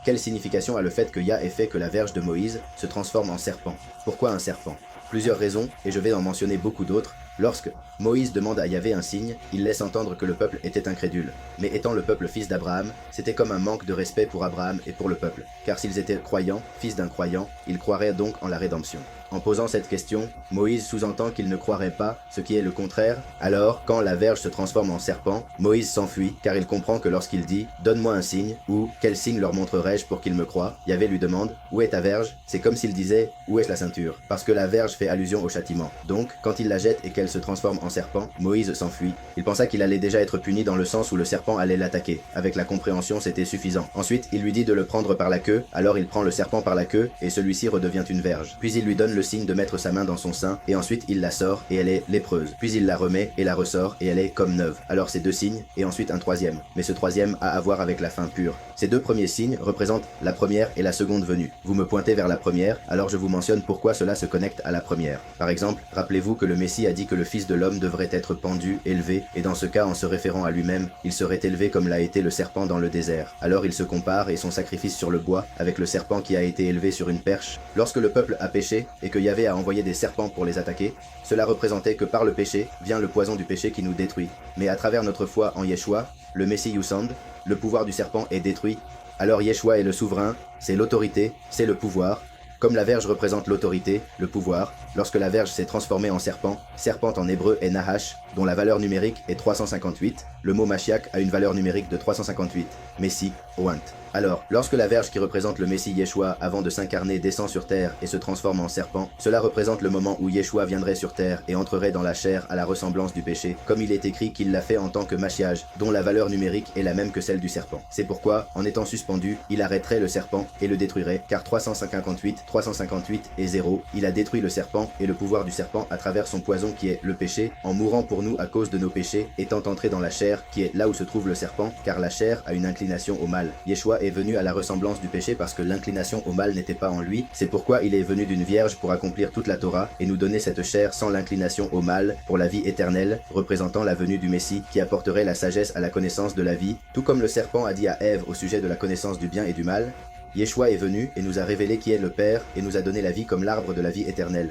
Quelle signification a le fait que Yah ait fait que la verge de Moïse se transforme en serpent? Pourquoi un serpent? Plusieurs raisons, et je vais en mentionner beaucoup d'autres. Lorsque Moïse demande à Yahvé un signe, il laisse entendre que le peuple était incrédule. Mais étant le peuple fils d'Abraham, c'était comme un manque de respect pour Abraham et pour le peuple. Car s'ils étaient croyants, fils d'un croyant, ils croiraient donc en la rédemption. En posant cette question, Moïse sous-entend qu'il ne croirait pas, ce qui est le contraire. Alors, quand la verge se transforme en serpent, Moïse s'enfuit, car il comprend que lorsqu'il dit « Donne-moi un signe » ou « Quel signe leur montrerai-je pour qu'ils me croient ?» Yahvé lui demande « Où est ta verge ?» C'est comme s'il disait « Où est la ceinture ?» Parce que la verge fait allusion au châtiment. Donc, quand il la jette et qu'elle se transforme en serpent, Moïse s'enfuit. Il pensa qu'il allait déjà être puni dans le sens où le serpent allait l'attaquer. Avec la compréhension, c'était suffisant. Ensuite, il lui dit de le prendre par la queue, alors il prend le serpent par la queue, et celui-ci redevient une verge. Puis il lui donne le signe de mettre sa main dans son sein, et ensuite il la sort, et elle est lépreuse. Puis il la remet, et la ressort, et elle est comme neuve. Alors c'est deux signes, et ensuite un troisième. Mais ce troisième a à voir avec la fin pure. Ces deux premiers signes représentent la première et la seconde venue. Vous me pointez vers la première, alors je vous mentionne pourquoi cela se connecte à la première. Par exemple, rappelez-vous que le Messie a dit que le Fils de l'homme devrait être pendu, élevé, et dans ce cas, en se référant à lui-même, il serait élevé comme l'a été le serpent dans le désert. Alors il se compare, et son sacrifice sur le bois, avec le serpent qui a été élevé sur une perche. Lorsque le peuple a péché, et que Yahvé a envoyé des serpents pour les attaquer, cela représentait que par le péché, vient le poison du péché qui nous détruit. Mais à travers notre foi en Yeshua, le Messie Yusand, le pouvoir du serpent est détruit. Alors Yeshua est le souverain, c'est l'autorité, c'est le pouvoir. Comme la verge représente l'autorité, le pouvoir, lorsque la verge s'est transformée en serpent, serpent en hébreu est Nahash, dont la valeur numérique est 358, le mot Mashiach a une valeur numérique de 358, Messie, Oant. Alors, lorsque la verge qui représente le Messie Yeshua avant de s'incarner descend sur terre et se transforme en serpent, cela représente le moment où Yeshua viendrait sur terre et entrerait dans la chair à la ressemblance du péché, comme il est écrit qu'il l'a fait en tant que Mashiach, dont la valeur numérique est la même que celle du serpent. C'est pourquoi, en étant suspendu, il arrêterait le serpent et le détruirait, car 358 et 0, il a détruit le serpent et le pouvoir du serpent à travers son poison qui est le péché, en mourant pour nous à cause de nos péchés, étant entré dans la chair, qui est là où se trouve le serpent, car la chair a une inclination au mal. Yeshua est venu à la ressemblance du péché parce que l'inclination au mal n'était pas en lui, c'est pourquoi il est venu d'une vierge pour accomplir toute la Torah et nous donner cette chair sans l'inclination au mal pour la vie éternelle, représentant la venue du Messie qui apporterait la sagesse à la connaissance de la vie, tout comme le serpent a dit à Ève au sujet de la connaissance du bien et du mal. Yeshua est venu et nous a révélé qui est le Père et nous a donné la vie comme l'arbre de la vie éternelle.